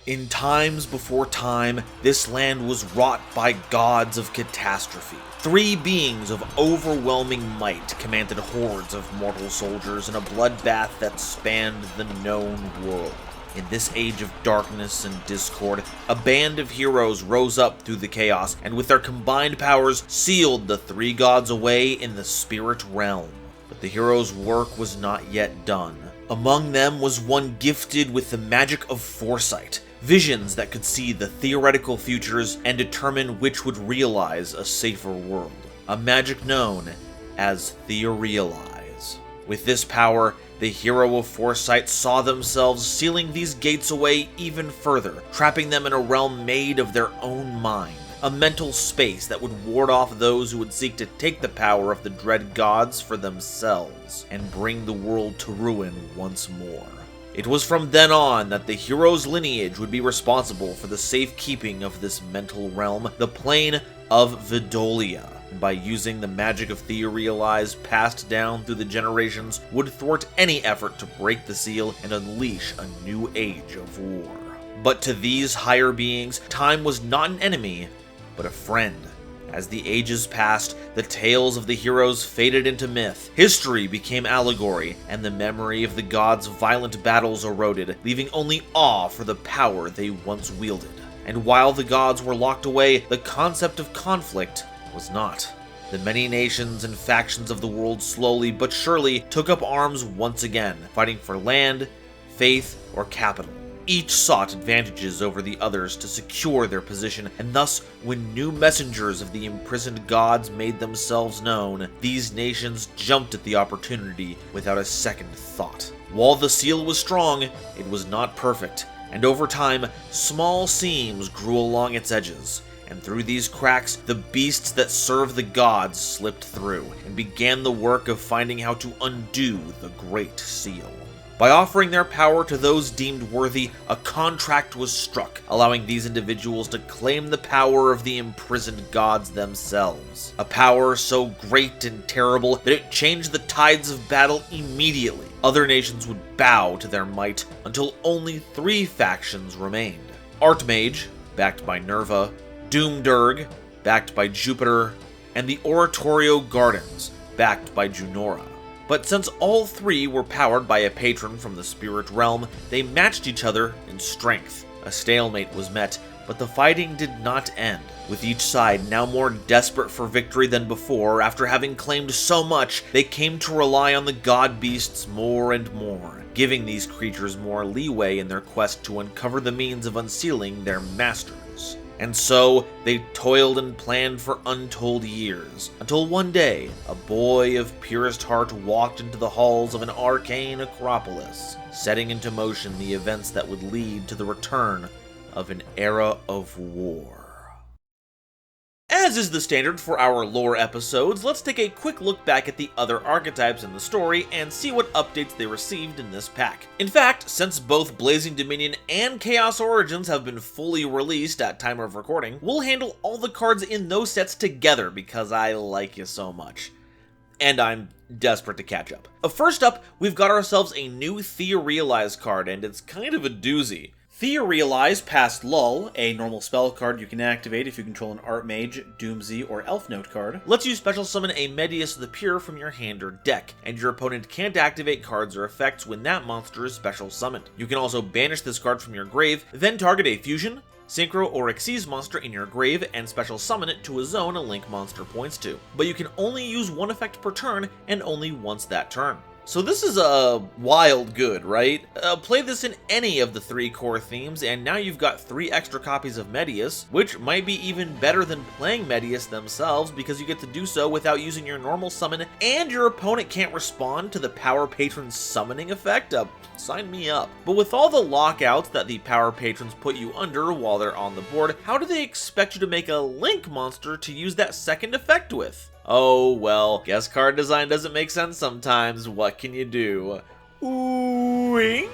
In times before time, this land was wrought by gods of catastrophe. Three beings of overwhelming might commanded hordes of mortal soldiers in a bloodbath that spanned the known world. In this age of darkness and discord, a band of heroes rose up through the chaos and with their combined powers sealed the three gods away in the spirit realm. But the heroes' work was not yet done. Among them was one gifted with the magic of foresight, visions that could see the theoretical futures and determine which would realize a safer world. A magic known as Theorealize. With this power, the hero of foresight saw themselves sealing these gates away even further, trapping them in a realm made of their own mind. A mental space that would ward off those who would seek to take the power of the dread gods for themselves, and bring the world to ruin once more. It was from then on that the hero's lineage would be responsible for the safekeeping of this mental realm, the plane of Vidolia. By using the magic of Theorealize passed down through the generations, would thwart any effort to break the seal and unleash a new age of war. But to these higher beings, time was not an enemy, but a friend. As the ages passed, the tales of the heroes faded into myth, history became allegory, and the memory of the gods' violent battles eroded, leaving only awe for the power they once wielded. And while the gods were locked away, the concept of conflict was not. The many nations and factions of the world slowly but surely took up arms once again, fighting for land, faith, or capital. Each sought advantages over the others to secure their position, and thus, when new messengers of the imprisoned gods made themselves known, these nations jumped at the opportunity without a second thought. While the seal was strong, it was not perfect, and over time, small seams grew along its edges. And through these cracks, the beasts that serve the gods slipped through, and began the work of finding how to undo the Great Seal. By offering their power to those deemed worthy, a contract was struck, allowing these individuals to claim the power of the imprisoned gods themselves. A power so great and terrible that it changed the tides of battle immediately. Other nations would bow to their might until only three factions remained. Archmage, backed by Nerva, Doomdirg, backed by Jupiter, and the Oratorio Gardens, backed by Junora. But since all three were powered by a patron from the spirit realm, they matched each other in strength. A stalemate was met, but the fighting did not end, with each side now more desperate for victory than before. After having claimed so much, they came to rely on the god beasts more and more, giving these creatures more leeway in their quest to uncover the means of unsealing their masters. And so, they toiled and planned for untold years, until one day, a boy of purest heart walked into the halls of an arcane acropolis, setting into motion the events that would lead to the return of an era of war. As is the standard for our lore episodes, let's take a quick look back at the other archetypes in the story and see what updates they received in this pack. In fact, since both Blazing Dominion and Chaos Origins have been fully released at time of recording, we'll handle all the cards in those sets together because I like you so much. And I'm desperate to catch up. First up, we've got ourselves a new Theorealize card, and it's kind of a doozy. Theorealize past Lull, a normal spell card you can activate if you control an Archmage, Doomsday, or Elf Note card, lets you special summon a Medius the Pure from your hand or deck, and your opponent can't activate cards or effects when that monster is special summoned. You can also banish this card from your grave, then target a Fusion, Synchro, or Xyz monster in your grave and special summon it to a zone a Link monster points to. But you can only use one effect per turn, and only once that turn. So this is a wild good, right? Play this in any of the three core themes, and now you've got 3 extra copies of Medius, which might be even better than playing Medius themselves because you get to do so without using your normal summon, and your opponent can't respond to the Power Patron's summoning effect. Sign me up. But with all the lockouts that the Power Patrons put you under while they're on the board, how do they expect you to make a Link monster to use that second effect with? Oh, well, guess card design doesn't make sense sometimes. What can you do? Wink?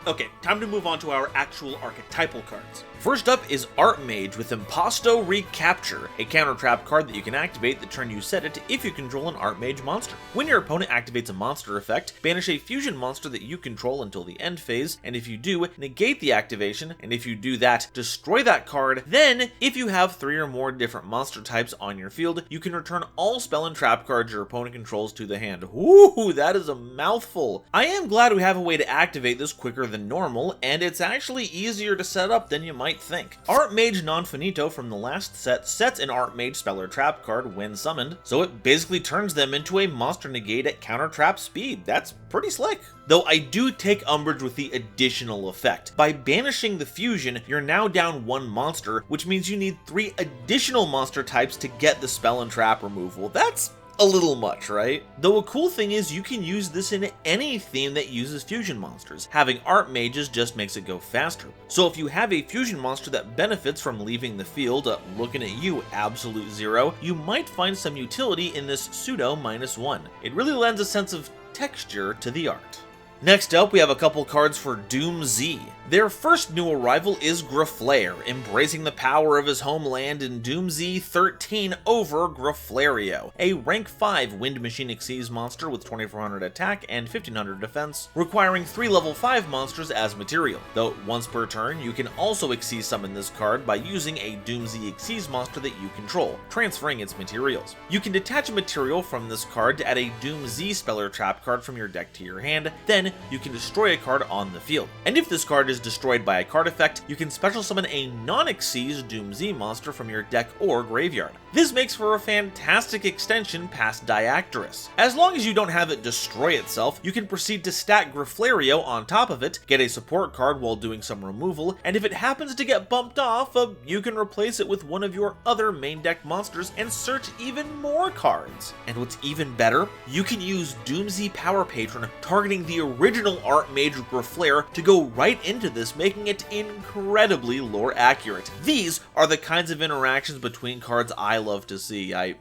Okay, time to move on to our actual archetypal cards. First up is Archmage with Impasto Recapture, a counter trap card that you can activate the turn you set it if you control an Archmage monster. When your opponent activates a monster effect, banish a fusion monster that you control until the end phase, and if you do, negate the activation, and if you do that, destroy that card. Then, if you have 3 or more different monster types on your field, you can return all spell and trap cards your opponent controls to the hand. Ooh, that is a mouthful. I am glad we have a way to activate this quicker than normal, and it's actually easier to set up than you might think. Archmage Non-Finito from the last set sets an Archmage spell or trap card when summoned, so it basically turns them into a monster negate at counter trap speed. That's pretty slick. Though I do take umbrage with the additional effect. By banishing the fusion, you're now down 1 monster, which means you need 3 additional monster types to get the spell and trap removal. That's a little much, right? Though a cool thing is you can use this in any theme that uses fusion monsters. Having Archmages just makes it go faster. So if you have a fusion monster that benefits from leaving the field, looking at you, Absolute Zero, you might find some utility in this pseudo -1. It really lends a sense of texture to the art. Next up, we have a couple cards for Doom Z. Their first new arrival is Graflair, embracing the power of his homeland in Doom Z 13 over Graflario, a rank 5 Wind Machine Xyz monster with 2400 attack and 1500 defense, requiring 3 level 5 monsters as material. Though once per turn, you can also Xyz summon this card by using a Doom Z Xyz monster that you control, transferring its materials. You can detach a material from this card to add a Doom Z spell or trap card from your deck to your hand, then you can destroy a card on the field. And if this card is destroyed by a card effect, you can special summon a non-Xyz Doom Z monster from your deck or graveyard. This makes for a fantastic extension past Diactorus. As long as you don't have it destroy itself, you can proceed to stack Graflario on top of it, get a support card while doing some removal, and if it happens to get bumped off, you can replace it with one of your other main deck monsters and search even more cards. And what's even better, you can use Doom Z Power Patron targeting the original Archmage Graflair to go right into this, making it incredibly lore accurate. These are the kinds of interactions between cards I love to see. I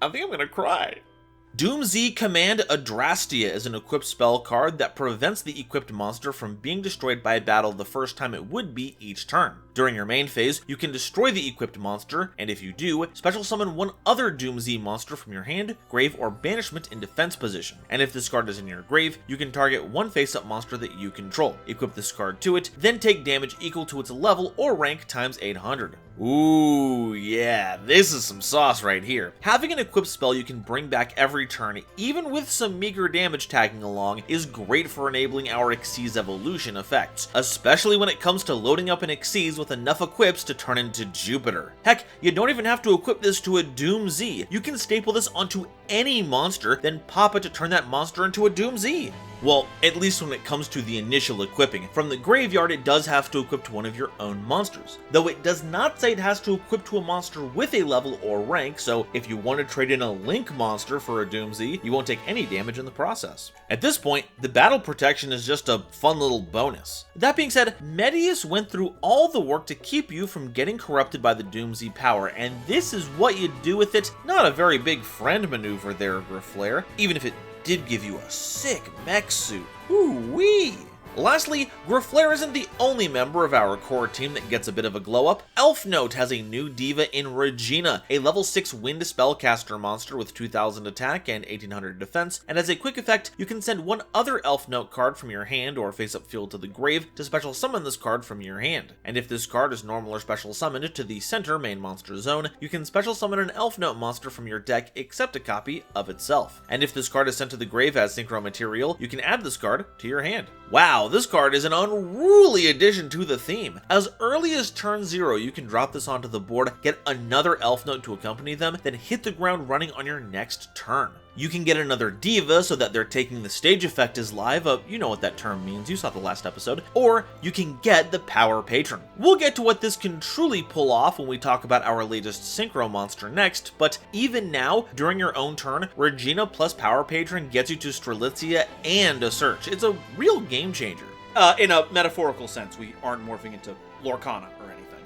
think I'm gonna cry. Doom Z Command Adrastia is an equipped spell card that prevents the equipped monster from being destroyed by battle the first time it would be each turn. During your main phase, you can destroy the equipped monster, and if you do, special summon one other Doom Z monster from your hand, grave, or banishment in defense position. And if this card is in your grave, you can target one face-up monster that you control, equip this card to it, then take damage equal to its level or rank times 800. Ooh, yeah, this is some sauce right here. Having an equipped spell you can bring back every turn, even with some meager damage tagging along, is great for enabling our Xyz evolution effects, especially when it comes to loading up an Xyz with enough equips to turn into Jupiter. Heck, you don't even have to equip this to a Doom Z. You can staple this onto any monster, then pop it to turn that monster into a Doom Z. Well, at least when it comes to the initial equipping. From the graveyard, it does have to equip to one of your own monsters, though it does not say it has to equip to a monster with a level or rank, so if you want to trade in a Link monster for a Doom Z, you won't take any damage in the process. At this point, the battle protection is just a fun little bonus. That being said, Medius went through all the work to keep you from getting corrupted by the Doom Z power, and this is what you do with it. Not a very big friend maneuver there, Graflair, even if it did give you a sick mech suit. Ooh-wee! Lastly, Graflair isn't the only member of our core team that gets a bit of a glow up. Elf Note has a new diva in Regina, a level 6 wind spellcaster monster with 2000 attack and 1800 defense, and as a quick effect, you can send one other Elf Note card from your hand or face-up field to the grave to special summon this card from your hand. And if this card is normal or special summoned to the center main monster zone, you can special summon an Elf Note monster from your deck except a copy of itself. And if this card is sent to the grave as synchro material, you can add this card to your hand. Wow, this card is an unruly addition to the theme. As early as turn 0, you can drop this onto the board, get another Elf Note to accompany them, then hit the ground running on your next turn. You can get another diva so that they're taking the stage effect is live, you know what that term means, you saw the last episode, or you can get the Power Patron. We'll get to what this can truly pull off when we talk about our latest synchro monster next, but even now, during your own turn, Regina plus Power Patron gets you to Strelitzia and a search. It's a real game changer. In a metaphorical sense, we aren't morphing into Lorcana or anything.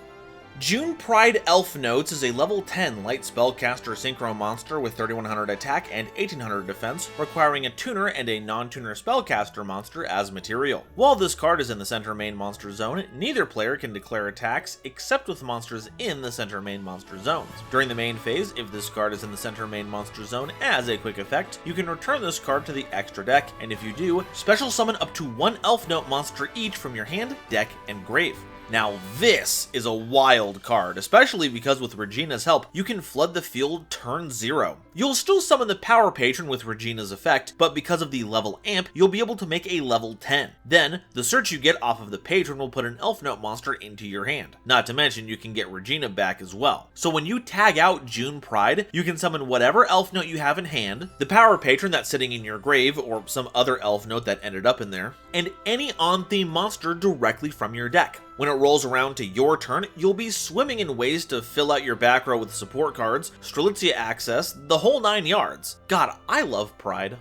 June Pride Elf Notes is a level 10 light spellcaster synchro monster with 3100 attack and 1800 defense, requiring a tuner and a non-tuner spellcaster monster as material. While this card is in the center main monster zone, neither player can declare attacks except with monsters in the center main monster zones. During the main phase, if this card is in the center main monster zone as a quick effect, you can return this card to the extra deck, and if you do, special summon up to one Elf Note monster each from your hand, deck, and grave. Now this is a wild card, especially because with Regina's help, you can flood the field turn 0. You'll still summon the Power Patron with Regina's effect, but because of the level amp, you'll be able to make a level 10. Then, the search you get off of the Patron will put an Elf Note monster into your hand. Not to mention, you can get Regina back as well. So when you tag out June Pride, you can summon whatever Elf Note you have in hand, the Power Patron that's sitting in your grave, or some other Elf Note that ended up in there, and any on-theme monster directly from your deck. When it rolls around to your turn, you'll be swimming in ways to fill out your back row with support cards, Strelitzia access, the whole 9 yards. God, I love Pride.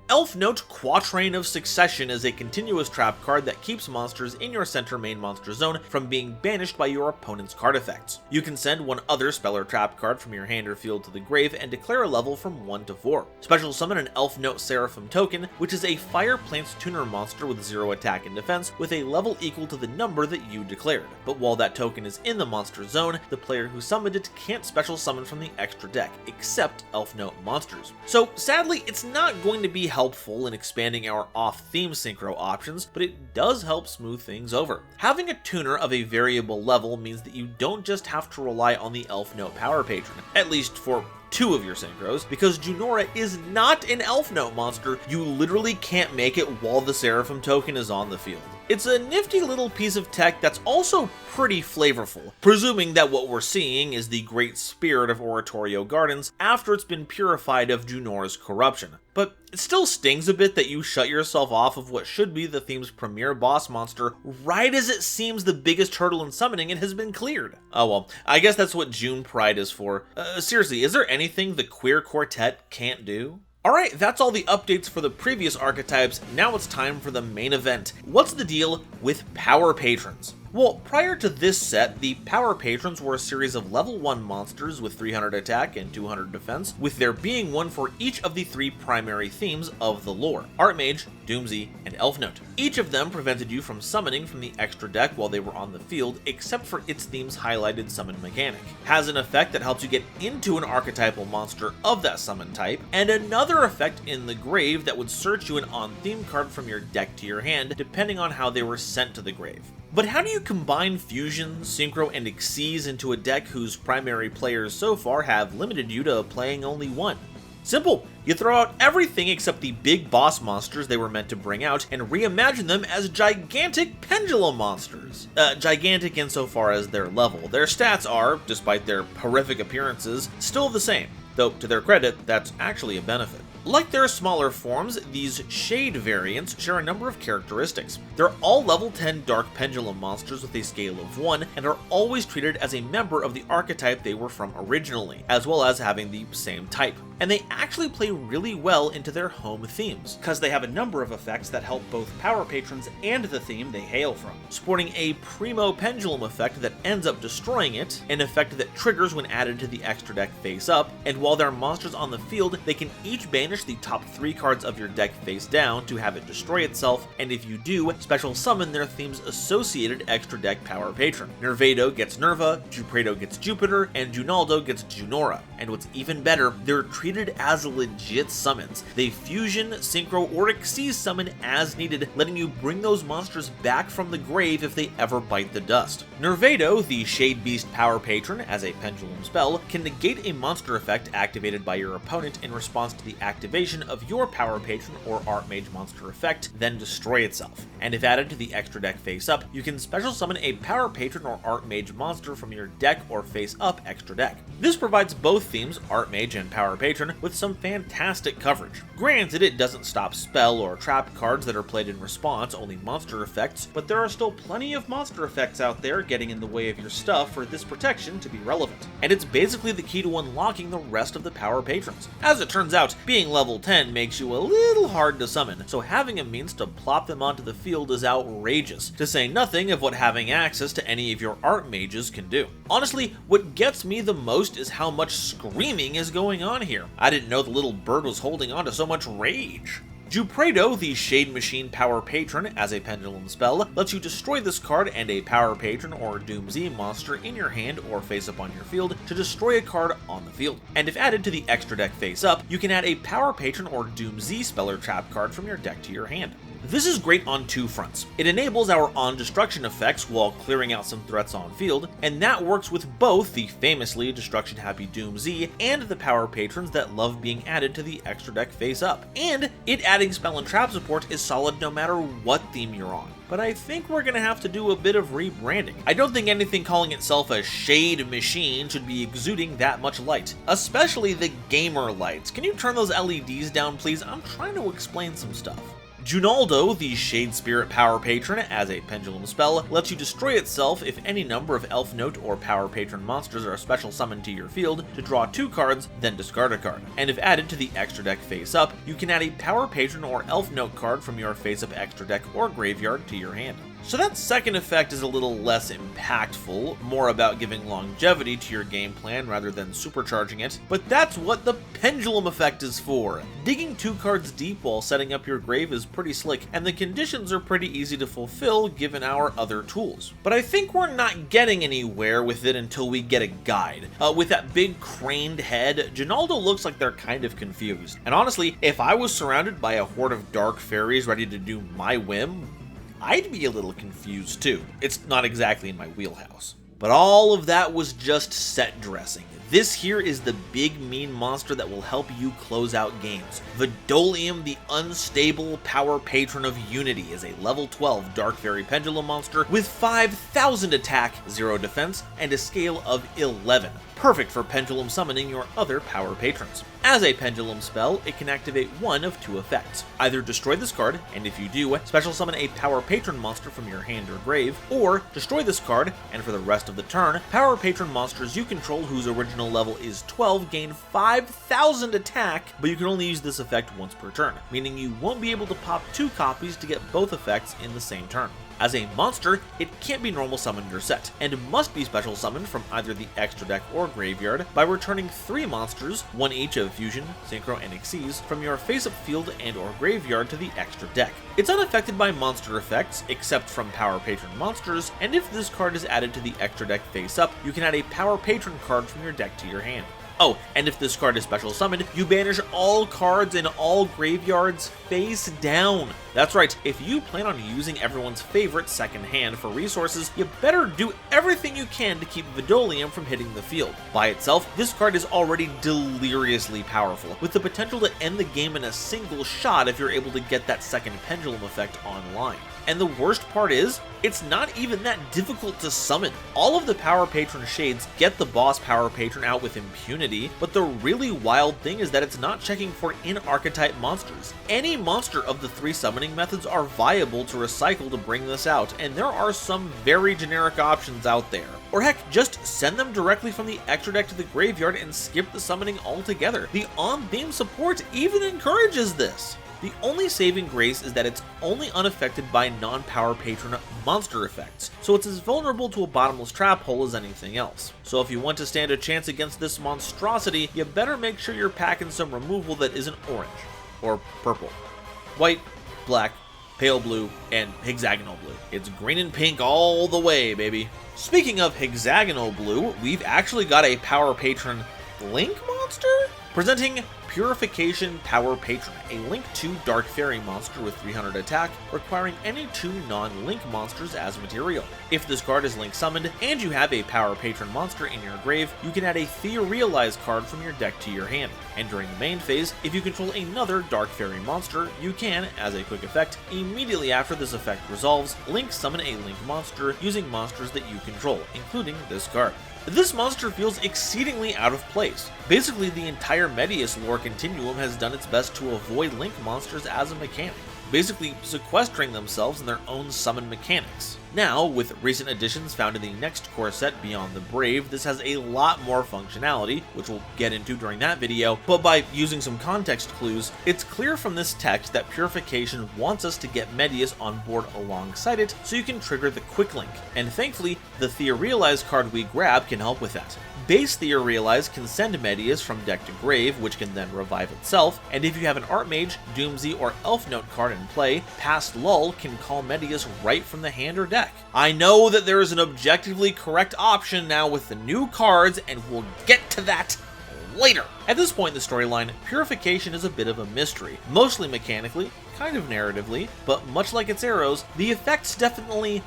Elf Note Quatrain of Succession is a continuous trap card that keeps monsters in your center main monster zone from being banished by your opponent's card effects. You can send one other spell or trap card from your hand or field to the grave and declare a level from 1 to 4. Special summon an Elf Note Seraphim token, which is a Fire Plants tuner monster with 0 attack and defense with a level equal to the number that you declared. But while that token is in the monster zone, the player who summoned it can't special summon from the extra deck, except Elf Note monsters. So sadly, it's not going to be helpful in expanding our off-theme synchro options, but it does help smooth things over. Having a tuner of a variable level means that you don't just have to rely on the Elf Note Power Patron, at least for 2 of your synchros, because Junora is not an Elf Note monster. You literally can't make it while the Seraphim token is on the field. It's a nifty little piece of tech that's also pretty flavorful, presuming that what we're seeing is the great spirit of Oratorio Gardens after it's been purified of Junora's corruption. But it still stings a bit that you shut yourself off of what should be the theme's premier boss monster right as it seems the biggest hurdle in summoning it has been cleared. Oh well, I guess that's what June Pride is for. Seriously, is there anything the Queer Quartet can't do? Alright, that's all the updates for the previous archetypes. Now it's time for the main event. What's the deal with Power Patrons? Well, prior to this set, the Power Patrons were a series of level 1 monsters with 300 attack and 200 defense, with there being one for each of the 3 primary themes of the lore: Archmage, Doomsy, and Elf Note. Each of them prevented you from summoning from the extra deck while they were on the field, except for its theme's highlighted summon mechanic. Has an effect that helps you get into an archetypal monster of that summon type, and another effect in the grave that would search you an on-theme card from your deck to your hand, depending on how they were sent to the grave. But how do you combine Fusion, Synchro, and Xyz into a deck whose primary players so far have limited you to playing only one? Simple. You throw out everything except the big boss monsters they were meant to bring out and reimagine them as gigantic pendulum monsters. Gigantic insofar as their level. Their stats are, despite their horrific appearances, still the same. Though, to their credit, that's actually a benefit. Like their smaller forms, these Shade variants share a number of characteristics. They're all level 10 Dark Pendulum monsters with a scale of 1, and are always treated as a member of the archetype they were from originally, as well as having the same type. And they actually play really well into their home themes, because they have a number of effects that help both Power Patrons and the theme they hail from. Sporting a Primo Pendulum effect that ends up destroying it, an effect that triggers when added to the extra deck face up, and while there are monsters on the field, they can each banish the top 3 cards of your deck face down to have it destroy itself, and if you do, special summon their theme's associated extra deck Power Patron. Nervado gets Nerva, Jupredo gets Jupiter, and Junaldo gets Junora. And what's even better, they're treated as legit summons. They fusion, synchro, or Xyz summon as needed, letting you bring those monsters back from the grave if they ever bite the dust. Nervado, the Shade Beast Power Patron, as a pendulum spell, can negate a monster effect activated by your opponent in response to the activation of your Power Patron or Archmage monster effect, then destroy itself. And if added to the extra deck face up, you can special summon a Power Patron or Archmage monster from your deck or face up extra deck. This provides both themes, Archmage and Power Patron, with some fantastic coverage. Granted, it doesn't stop spell or trap cards that are played in response, only monster effects, but there are still plenty of monster effects out there getting in the way of your stuff for this protection to be relevant. And it's basically the key to unlocking the rest of the Power Patrons. As it turns out, being being level 10 makes you a little hard to summon, so having a means to plop them onto the field is outrageous, to say nothing of what having access to any of your art mages can do. Honestly, what gets me the most is how much screaming is going on here. I didn't know the little bird was holding on to so much rage. GoldenNovaYugioh, the Shade Machine Power Patron, as a pendulum spell, lets you destroy this card and a Power Patron or Doom Z monster in your hand or face up on your field to destroy a card on the field. And if added to the extra deck face up, you can add a Power Patron or Doom Z spell or trap card from your deck to your hand. This is great on two fronts. It enables our on-destruction effects while clearing out some threats on field, and that works with both the famously destruction-happy Doom Z and the Power Patrons that love being added to the extra deck face up. And it adding spell and trap support is solid no matter what theme you're on. But I think we're gonna have to do a bit of rebranding. I don't think anything calling itself a Shade Machine should be exuding that much light, especially the gamer lights. Can you turn those LEDs down, please? I'm trying to explain some stuff. GoldenNovaYugioh, the Shade Spirit Power Patron, as a pendulum spell, lets you destroy itself if any number of Elf Note or Power Patron monsters are special summoned to your field to draw 2 cards, then discard a card. And if added to the extra deck face up, you can add a Power Patron or Elf Note card from your face up extra deck or graveyard to your hand. So that second effect is a little less impactful, more about giving longevity to your game plan rather than supercharging it, but that's what the pendulum effect is for. Digging 2 cards deep while setting up your grave is pretty slick, and the conditions are pretty easy to fulfill given our other tools. But I think we're not getting anywhere with it until we get a guide. With that big craned head, GoldenNovaYugioh looks like they're kind of confused. And honestly, if I was surrounded by a horde of dark fairies ready to do my whim, I'd be a little confused too. It's not exactly in my wheelhouse. But all of that was just set dressing. This here is the big mean monster that will help you close out games. Vidolium, the Unstable Power Patron of Unity, is a level 12 Dark Fairy Pendulum monster with 5,000 attack, 0 defense, and a scale of 11. Perfect for pendulum summoning your other power patrons. As a pendulum spell, it can activate one of 2 effects. Either destroy this card, and if you do, special summon a power patron monster from your hand or grave, or destroy this card, and for the rest of the turn, power patron monsters you control whose original level is 12 gain 5,000 attack, but you can only use this effect once per turn, meaning you won't be able to pop 2 copies to get both effects in the same turn. As a monster, it can't be normal summoned or set, and must be special summoned from either the extra deck or graveyard by returning 3 monsters, 1 each of Fusion, Synchro, and Xyz, from your face-up field and or graveyard to the extra deck. It's unaffected by monster effects, except from Power Patron monsters, and if this card is added to the extra deck face-up, you can add a Power Patron card from your deck to your hand. Oh, and if this card is special summoned, you banish all cards in all graveyards face down. That's right, if you plan on using everyone's favorite second hand for resources, you better do everything you can to keep Vidolium from hitting the field. By itself, this card is already deliriously powerful, with the potential to end the game in a single shot if you're able to get that second pendulum effect online. And the worst part is, it's not even that difficult to summon. All of the Power Patron shades get the boss Power Patron out with impunity, but the really wild thing is that it's not checking for in-archetype monsters. Any monster of the 3 summoning methods are viable to recycle to bring this out, and there are some very generic options out there. Or heck, just send them directly from the extra deck to the graveyard and skip the summoning altogether. The on-theme support even encourages this. The only saving grace is that it's only unaffected by non-power patron monster effects, so it's as vulnerable to a bottomless trap hole as anything else. So if you want to stand a chance against this monstrosity, you better make sure you're packing some removal that isn't orange, or purple. White, black, pale blue, and hexagonal blue. It's green and pink all the way, baby. Speaking of hexagonal blue, we've actually got a Power Patron Link monster? Presenting Purification Power Patron, a Link 2 Dark Fairy monster with 300 attack, requiring any 2 non-Link monsters as material. If this card is Link summoned, and you have a Power Patron monster in your grave, you can add a Theorealize card from your deck to your hand. And during the main phase, if you control another Dark Fairy monster, you can, as a quick effect, immediately after this effect resolves, Link summon a Link monster using monsters that you control, including this card. This monster feels exceedingly out of place. Basically, the entire Medius lore continuum has done its best to avoid Link monsters as a mechanic, basically sequestering themselves in their own summon mechanics. Now, with recent additions found in the next core set Beyond the Brave, this has a lot more functionality, which we'll get into during that video, but by using some context clues, it's clear from this text that Purification wants us to get Medius on board alongside it so you can trigger the Quick Link, and thankfully, the Theorealize card we grab can help with that. Base Theorealize can send Medius from deck to grave, which can then revive itself, and if you have an Archmage, Doomsy, or Elf Note card in play, Past Lull can call Medius right from the hand or deck. I know that there is an objectively correct option now with the new cards, and we'll get to that later. At this point in the storyline, Purification is a bit of a mystery, mostly mechanically, kind of narratively, but much like its arrows, the effects definitely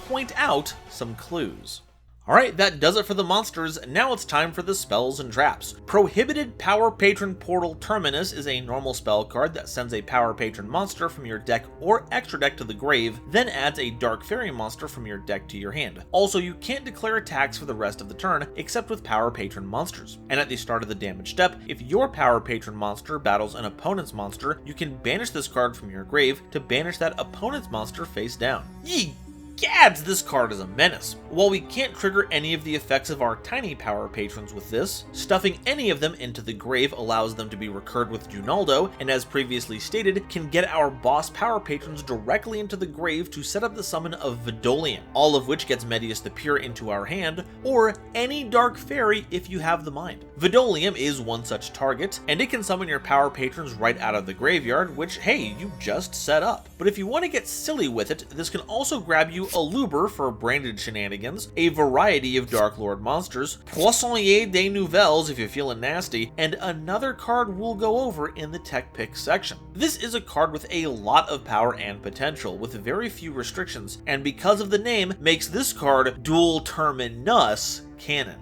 point out some clues. Alright, that does it for the monsters. Now it's time for the spells and traps. Prohibited Power Patron Portal Terminus is a normal spell card that sends a Power Patron monster from your deck or extra deck to the grave, then adds a Dark Fairy monster from your deck to your hand. Also, you can't declare attacks for the rest of the turn, except with Power Patron monsters. And at the start of the damage step, if your Power Patron monster battles an opponent's monster, you can banish this card from your grave to banish that opponent's monster face down. Yee! Gads, this card is a menace. While we can't trigger any of the effects of our tiny power patrons with this, stuffing any of them into the grave allows them to be recurred with Junaldo, and as previously stated, can get our boss power patrons directly into the grave to set up the summon of Vidolium, all of which gets Medius the Pure into our hand, or any Dark Fairy if you have the mind. Vidolium is one such target, and it can summon your power patrons right out of the graveyard, which, hey, you just set up. But if you want to get silly with it, this can also grab you a Luber for branded shenanigans, a variety of Dark Lord monsters, Poissonnier des Nouvelles if you're feeling nasty, and another card we'll go over in the tech pick section. This is a card with a lot of power and potential, with very few restrictions, and because of the name, makes this card dual terminus canon.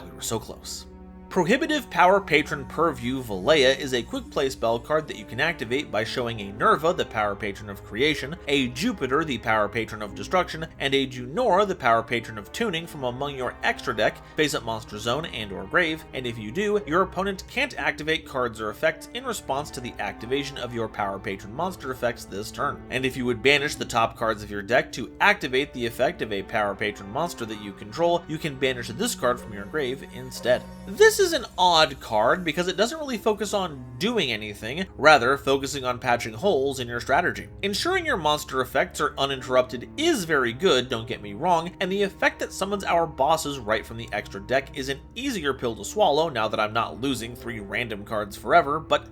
We were so close. Prohibitive Power Patron Purview Valea is a quick play spell card that you can activate by showing a Nerva, the Power Patron of Creation, a Jupiter, the Power Patron of Destruction, and a Junora, the Power Patron of Tuning from among your extra deck, face-up monster zone and or grave, and if you do, your opponent can't activate cards or effects in response to the activation of your Power Patron monster effects this turn. And if you would banish the top cards of your deck to activate the effect of a Power Patron monster that you control, you can banish this card from your grave instead. This is an odd card because it doesn't really focus on doing anything, rather focusing on patching holes in your strategy. Ensuring your monster effects are uninterrupted is very good, don't get me wrong, and the effect that summons our bosses right from the extra deck is an easier pill to swallow now that I'm not losing 3 random cards forever, but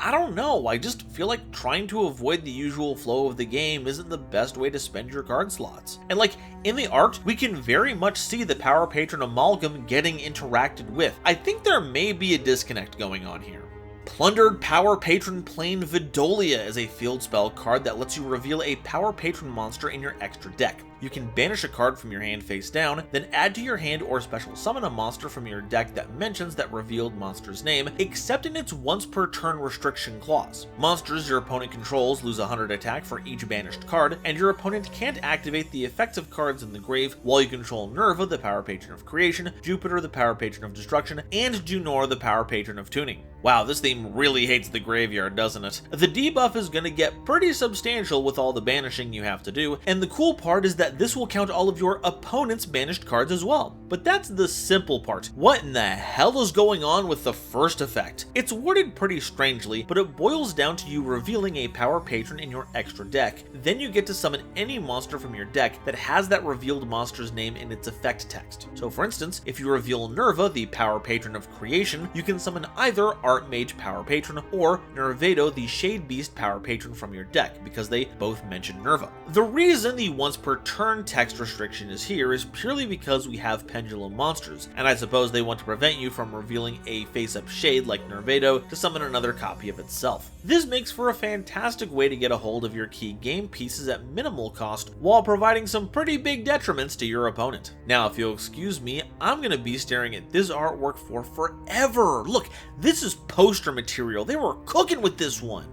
I don't know, I just feel like trying to avoid the usual flow of the game isn't the best way to spend your card slots. And like, in the art, we can very much see the Power Patron Amalgam getting interacted with. I think there may be a disconnect going on here. Plundered Power Patron Plane Vidolia is a field spell card that lets you reveal a Power Patron monster in your extra deck. You can banish a card from your hand face down, then add to your hand or special summon a monster from your deck that mentions that revealed monster's name, except in its once per turn restriction clause. Monsters your opponent controls lose 100 attack for each banished card, and your opponent can't activate the effects of cards in the grave while you control Nerva, the Power Patron of Creation, Jupiter, the Power Patron of Destruction, and Junor, the Power Patron of Tuning. Wow, this theme really hates the graveyard, doesn't it? The debuff is gonna get pretty substantial with all the banishing you have to do, and the cool part is that this will count all of your opponent's banished cards as well. But that's the simple part. What in the hell is going on with the first effect? It's worded pretty strangely, but it boils down to you revealing a Power Patron in your extra deck. Then you get to summon any monster from your deck that has that revealed monster's name in its effect text. So for instance, if you reveal Nerva, the Power Patron of Creation, you can summon either Archmage Power Patron or Nervado, the Shade Beast Power Patron from your deck, because they both mention Nerva. The reason the once per turn text restriction is here is purely because we have Pendulum monsters, and I suppose they want to prevent you from revealing a face-up Shade like Nervado to summon another copy of itself. This makes for a fantastic way to get a hold of your key game pieces at minimal cost while providing some pretty big detriments to your opponent. Now, if you'll excuse me, I'm gonna be staring at this artwork for forever. Look, this is poster material. They were cooking with this one.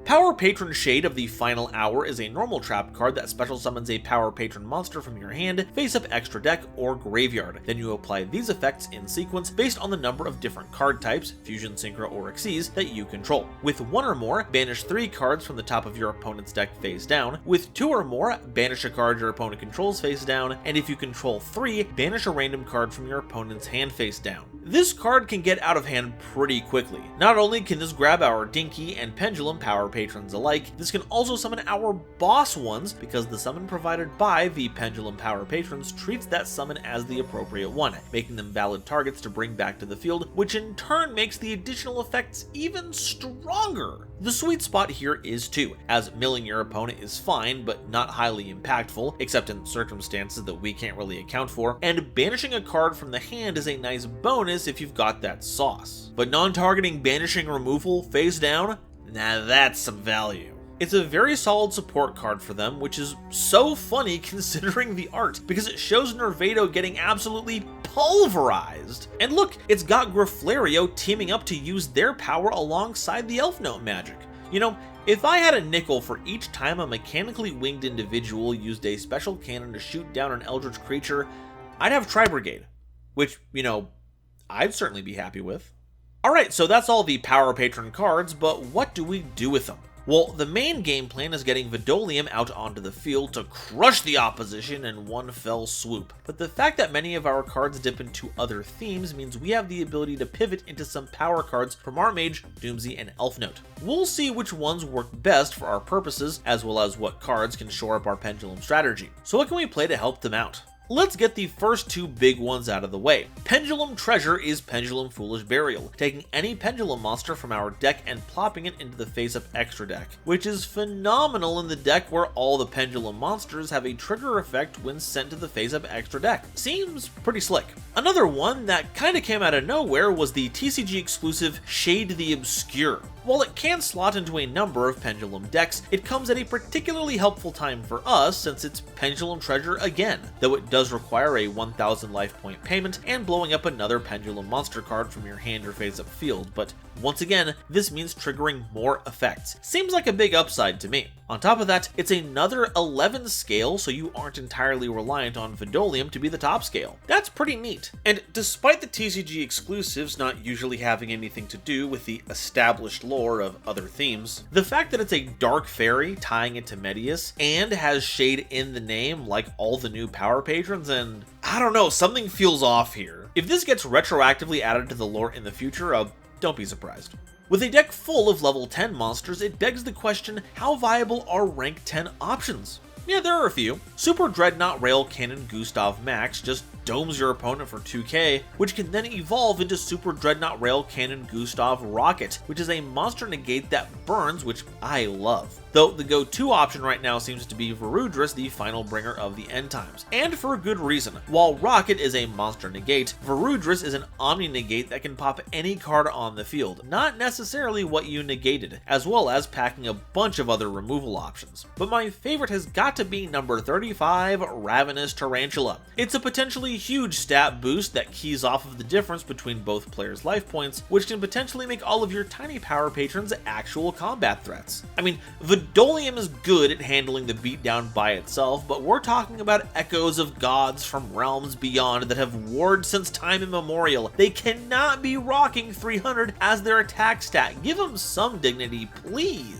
Power Patron Shade of the Final Hour is a normal trap card that special summons a Power Patron monster from your hand, face up extra deck, or graveyard. Then you apply these effects in sequence based on the number of different card types, Fusion, Synchro, or Xyz, that you control. With 1 or more, banish 3 cards from the top of your opponent's deck face down. With 2 or more, banish a card your opponent controls face down, and if you control 3, banish a random card from your opponent's hand face down. This card can get out of hand pretty quickly. Not only can this grab our Dinky and Pendulum Power Patrons alike, this can also summon our boss ones because the summon provided by the Pendulum Power Patrons treats that summon as the appropriate one, making them valid targets to bring back to the field, which in turn makes the additional effects even stronger. The sweet spot here is 2, as milling your opponent is fine but not highly impactful, except in circumstances that we can't really account for, and banishing a card from the hand is a nice bonus if you've got that sauce. But non-targeting banishing removal face down? Now that's some value. It's a very solid support card for them, which is so funny considering the art, because it shows Nervado getting absolutely pulverized. And look, it's got Graflario teaming up to use their power alongside the Elf Note magic. You know, if I had a nickel for each time a mechanically winged individual used a special cannon to shoot down an eldritch creature, I'd have Tri-Brigade, which, you know, I'd certainly be happy with. Alright, so that's all the Power Patron cards, but what do we do with them? Well, the main game plan is getting Vidolium out onto the field to crush the opposition in one fell swoop. But the fact that many of our cards dip into other themes means we have the ability to pivot into some power cards from our Mage, Doomsy, and Elf Note. We'll see which ones work best for our purposes, as well as what cards can shore up our Pendulum strategy. So what can we play to help them out? Let's get the first 2 big ones out of the way. Pendulum Treasure is Pendulum Foolish Burial, taking any Pendulum monster from our deck and plopping it into the face-up extra deck, which is phenomenal in the deck where all the Pendulum monsters have a trigger effect when sent to the face-up extra deck. Seems pretty slick. Another one that kinda came out of nowhere was the TCG exclusive Shade the Obscure. While it can slot into a number of Pendulum decks, it comes at a particularly helpful time for us since it's Pendulum Treasure again, though it does require a 1000 life point payment and blowing up another Pendulum monster card from your hand or face-up field, but once again, this means triggering more effects. Seems like a big upside to me. On top of that, it's another 11 scale, so you aren't entirely reliant on Vidolium to be the top scale. That's pretty neat. And despite the TCG exclusives not usually having anything to do with the established lore of other themes, the fact that it's a dark fairy tying it to Medius and has Shade in the name like all the new Power Patrons, and I don't know, something feels off here. If this gets retroactively added to the lore in the future, don't be surprised. With a deck full of level 10 monsters, it begs the question, how viable are rank 10 options? Yeah, there are a few. Super Dreadnought Rail Cannon Gustav Max just domes your opponent for 2k, which can then evolve into Super Dreadnought Rail Cannon Gustav Rocket, which is a monster negate that burns, which I love. Though the go-to option right now seems to be Varudris, the final bringer of the end times, and for a good reason. While Rocket is a monster negate, Varudris is an omni negate that can pop any card on the field, not necessarily what you negated, as well as packing a bunch of other removal options. But my favorite has got to be number 35, Ravenous Tarantula. It's a potentially huge stat boost that keys off of the difference between both players' life points, which can potentially make all of your tiny Power Patrons actual combat threats. I mean, Vidolium is good at handling the beatdown by itself, but we're talking about echoes of gods from realms beyond that have warred since time immemorial. They cannot be rocking 300 as their attack stat. Give them some dignity, please.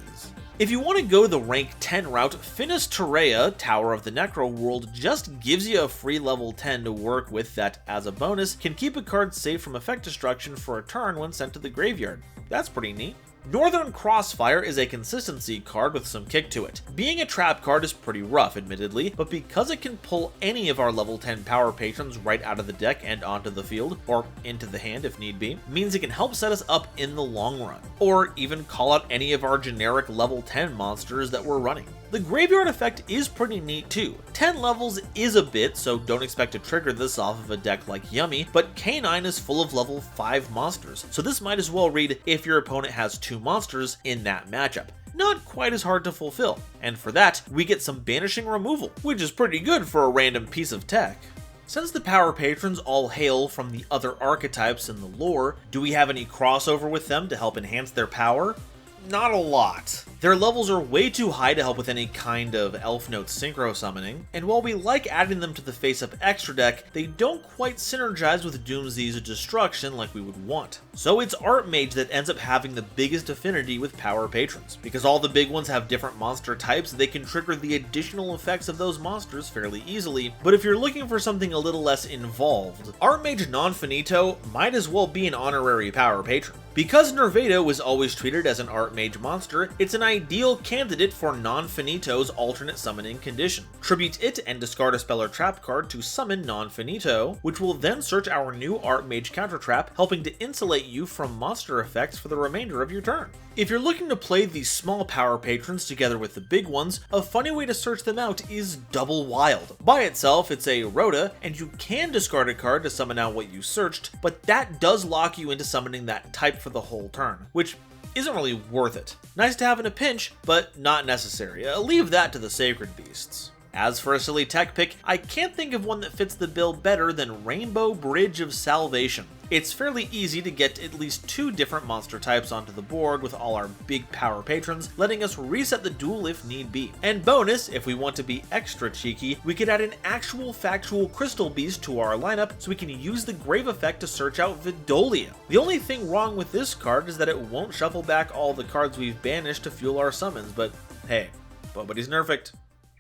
If you want to go the rank 10 route, Finis Terrea, Tower of the Necro World, just gives you a free level 10 to work with that, as a bonus, can keep a card safe from effect destruction for a turn when sent to the graveyard. That's pretty neat. Northern Crossfire is a consistency card with some kick to it. Being a trap card is pretty rough, admittedly, but because it can pull any of our level 10 Power Patrons right out of the deck and onto the field, or into the hand if need be, means it can help set us up in the long run, or even call out any of our generic level 10 monsters that we're running. The graveyard effect is pretty neat too. 10 levels is a bit, so don't expect to trigger this off of a deck like Yummy, but K9 is full of level 5 monsters, so this might as well read if your opponent has 2 monsters in that matchup. Not quite as hard to fulfill, and for that, we get some banishing removal, which is pretty good for a random piece of tech. Since the Power Patrons all hail from the other archetypes in the lore, do we have any crossover with them to help enhance their power? not a lot. Their levels are way too high to help with any kind of Elf Note synchro summoning, and while we like adding them to the face-up extra deck, they don't quite synergize with Doomsay's destruction like we would want. So it's Archmage that ends up having the biggest affinity with power patrons. Because all the big ones have different monster types, they can trigger the additional effects of those monsters fairly easily, but if you're looking for something a little less involved, Archmage non-finito might as well be an honorary power patron. Because Nervado is always treated as an Archmage monster, it's an ideal candidate for non-finito's alternate summoning condition. Tribute it and discard a spell or trap card to summon non-finito, which will then search our new Archmage counter trap, helping to insulate you from monster effects for the remainder of your turn. If you're looking to play these small power patrons together with the big ones, a funny way to search them out is Double Wild. By itself, it's a Rhoda, and you can discard a card to summon out what you searched, but that does lock you into summoning that type for the whole turn, which isn't really worth it. Nice to have in a pinch, but not necessary. Leave that to the Sacred Beasts. As for a silly tech pick, I can't think of one that fits the bill better than Rainbow Bridge of Salvation. It's fairly easy to get at least 2 different monster types onto the board with all our big power patrons, letting us reset the duel if need be. And bonus, if we want to be extra cheeky, we could add an actual factual crystal beast to our lineup so we can use the grave effect to search out Vidolia. The only thing wrong with this card is that it won't shuffle back all the cards we've banished to fuel our summons, but hey, nobody's nerfed.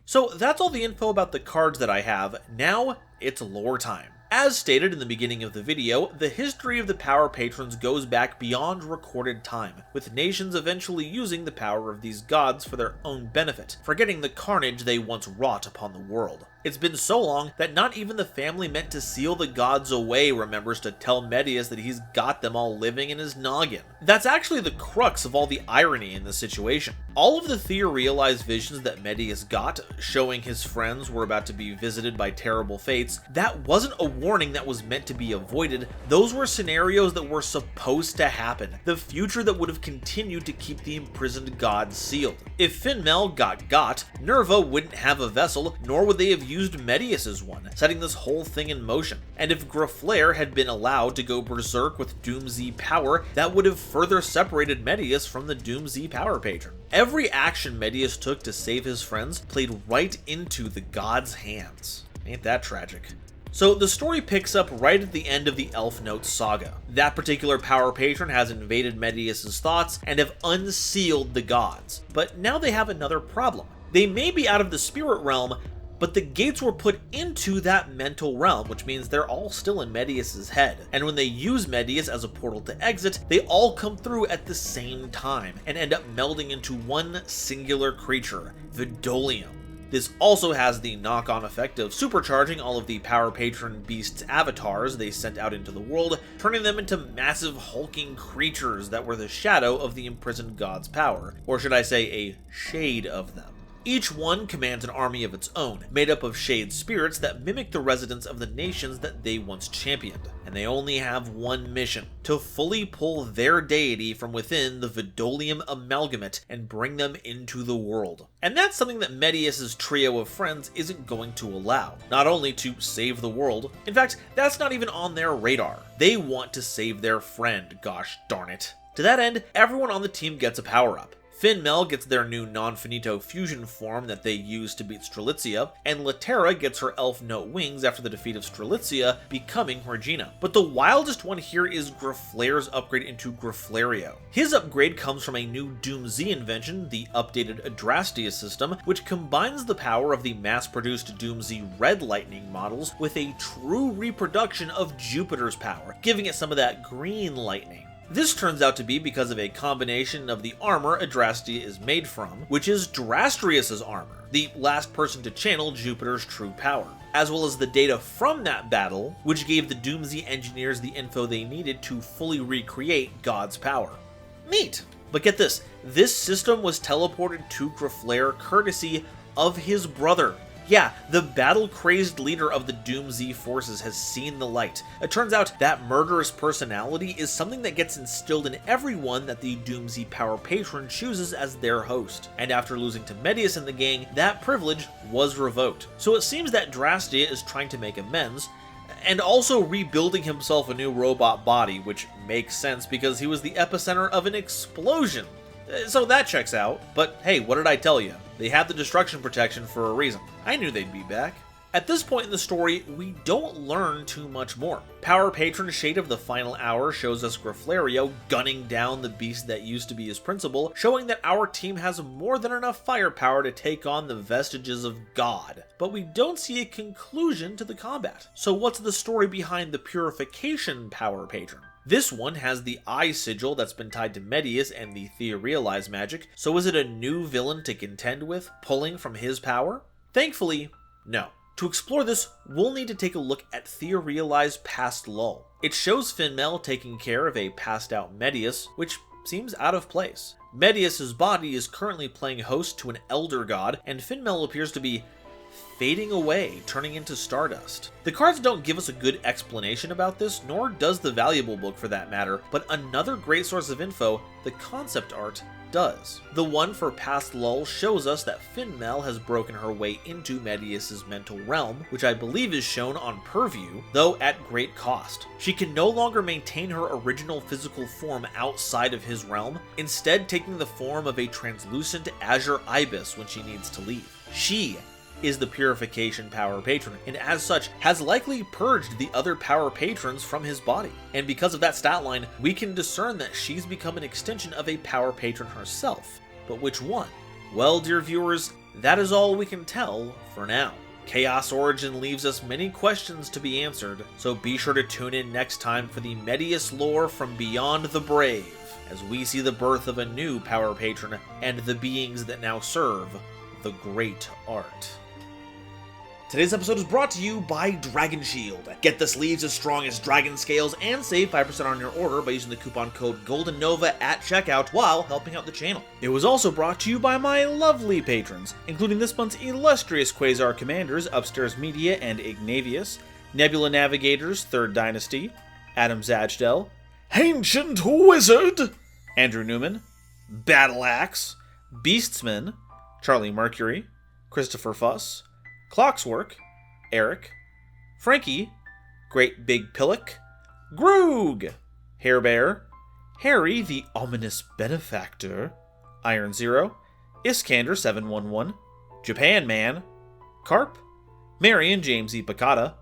So that's all the info about the cards that I have. Now it's lore time. As stated in the beginning of the video, the history of the power patrons goes back beyond recorded time, with nations eventually using the power of these gods for their own benefit, forgetting the carnage they once wrought upon the world. It's been so long that not even the family meant to seal the gods away remembers to tell Medius that he's got them all living in his noggin. That's actually the crux of all the irony in this situation. All of the theorealized visions that Medius got, showing his friends were about to be visited by terrible fates, that wasn't a warning that was meant to be avoided. Those were scenarios that were supposed to happen, the future that would have continued to keep the imprisoned gods sealed. If Finmel got, Nerva wouldn't have a vessel, nor would they have used Medius's one, setting this whole thing in motion. And if Graflair had been allowed to go berserk with Doomsay power, that would have further separated Medius from the Doomsay power patron. Every action Medius took to save his friends played right into the gods' hands. Ain't that tragic? So the story picks up right at the end of the Elf Note saga. That particular power patron has invaded Medius's thoughts and have unsealed the gods. But now they have another problem. They may be out of the spirit realm, but the gates were put into that mental realm, which means they're all still in Medius's head. And when they use Medius as a portal to exit, they all come through at the same time and end up melding into one singular creature, Vidolium. This also has the knock-on effect of supercharging all of the Power Patron Beasts avatars they sent out into the world, turning them into massive hulking creatures that were the shadow of the imprisoned god's power, or should I say a shade of them. Each one commands an army of its own, made up of shade spirits that mimic the residents of the nations that they once championed, and they only have one mission: to fully pull their deity from within the Vidolium amalgamate and bring them into the world. And that's something that Medius's trio of friends isn't going to allow, not only to save the world, in fact, that's not even on their radar. They want to save their friend, gosh darn it. To that end, everyone on the team gets a power-up. Finmel gets their new non-finito fusion form that they use to beat Strelitzia, and Laterra gets her Elf Note wings after the defeat of Strelitzia, becoming Regina. But the wildest one here is Graflair's upgrade into Graflario. His upgrade comes from a new Doomsay invention, the updated Adrastea system, which combines the power of the mass-produced Doomsay Red Lightning models with a true reproduction of Jupiter's power, giving it some of that green lightning. This turns out to be because of a combination of the armor Adrastea is made from, which is Drastrius's armor, the last person to channel Jupiter's true power, as well as the data from that battle, which gave the Doomsay engineers the info they needed to fully recreate God's power. Neat! But get this, this system was teleported to Graflair courtesy of his brother. Yeah, the battle-crazed leader of the Doomsay forces has seen the light. It turns out that murderous personality is something that gets instilled in everyone that the Doomsay Power Patron chooses as their host. And after losing to Medius and the gang, that privilege was revoked. So it seems that Drastea is trying to make amends, and also rebuilding himself a new robot body, which makes sense because he was the epicenter of an explosion. So that checks out. But hey, what did I tell you? They have the destruction protection for a reason. I knew they'd be back. At this point in the story, we don't learn too much more. Power Patron Shade of the Final Hour shows us Graflario gunning down the beast that used to be his principal, showing that our team has more than enough firepower to take on the vestiges of God. But we don't see a conclusion to the combat. So what's the story behind the Purification Power Patron? This one has the eye sigil that's been tied to Medius and the Theorealize magic, so is it a new villain to contend with, pulling from his power? Thankfully, no. To explore this, we'll need to take a look at Theorealize Past Lull. It shows Finmel taking care of a passed out Medius, which seems out of place. Medius's body is currently playing host to an elder god, and Finmel appears to be fading away, turning into stardust. The cards don't give us a good explanation about this, nor does the valuable book for that matter, but another great source of info, the concept art, does. The one for Past Lull shows us that Finmel has broken her way into Medius's mental realm, which I believe is shown on Purview, though at great cost. She can no longer maintain her original physical form outside of his realm, instead taking the form of a translucent azure ibis when she needs to leave. She is the Purification Power Patron, and as such has likely purged the other Power Patrons from his body. And because of that stat line, we can discern that she's become an extension of a Power Patron herself. But which one? Well, dear viewers, that is all we can tell for now. Chaos Origin leaves us many questions to be answered, so be sure to tune in next time for the Medius lore from Beyond the Brave, as we see the birth of a new Power Patron and the beings that now serve the great art. Today's episode is brought to you by Dragon Shield. Get the sleeves as strong as dragon scales and save 5% on your order by using the coupon code GoldenNova at checkout while helping out the channel. It was also brought to you by my lovely patrons, including this month's illustrious Quasar Commanders, Upstairs Media and Ignavius, Nebula Navigators, 3rd Dynasty, Adam Zajdel, Ancient Wizard, Andrew Newman, Battle Axe, Beastsman, Charlie Mercury, Christopher Fuss, Clockswork, Eric, Frankie, Great Big Pillock, Groog, Hairbear, Harry the Ominous Benefactor, Iron Zero, Iskander 711, Japan Man, Carp, Marion James E. Picata,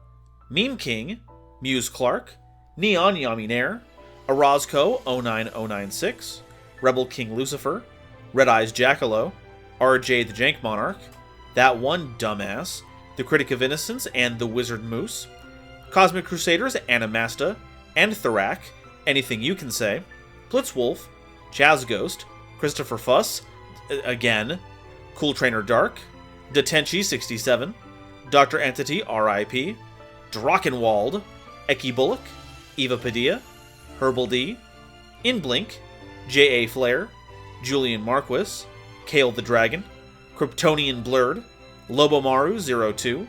Meme King, Muse Clark, Neon Yaminair, Orozco 09096, Rebel King Lucifer, Red Eyes Jackalow, RJ the Jank Monarch, That One Dumbass, The Critic of Innocence and The Wizard Moose, Cosmic Crusaders, Animasta, Anthorak, Anything You Can Say, Blitzwolf, Chaz Ghost, Christopher Fuss, again, Cool Trainer Dark, Detenchi 67, Dr. Entity RIP, Drachenwald, Eki Bullock, Eva Padilla, Herbal D, Inblink, J.A. Flair, Julian Marquis, Kale the Dragon, Kryptonian Blurred, Lobomaru 02,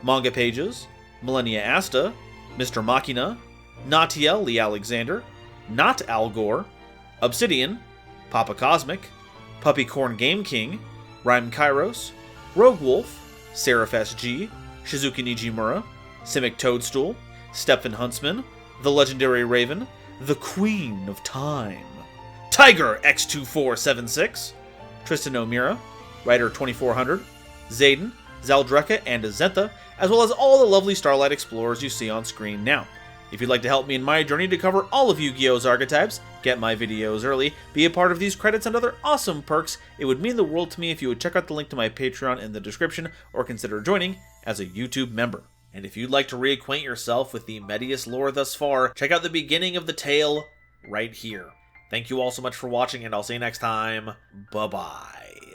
Manga Pages, Millennia Asta, Mr. Machina, Natiel Lee Alexander, Not Al Gore, Obsidian, Papa Cosmic, Puppycorn Game King, Rhyme Kairos, Rogue Wolf, Seraph SG, Shizuki Nijimura, Simic Toadstool, Stephen Huntsman, The Legendary Raven, The Queen of Time, Tiger X2476, Tristan O'Meara, Writer 2400, Zayden, Zaldreka, and Azentha, as well as all the lovely Starlight Explorers you see on screen now. If you'd like to help me in my journey to cover all of Yu-Gi-Oh's archetypes, get my videos early, be a part of these credits and other awesome perks, it would mean the world to me if you would check out the link to my Patreon in the description or consider joining as a YouTube member. And if you'd like to reacquaint yourself with the Medius lore thus far, check out the beginning of the tale right here. Thank you all so much for watching, and I'll see you next time. Bye-bye.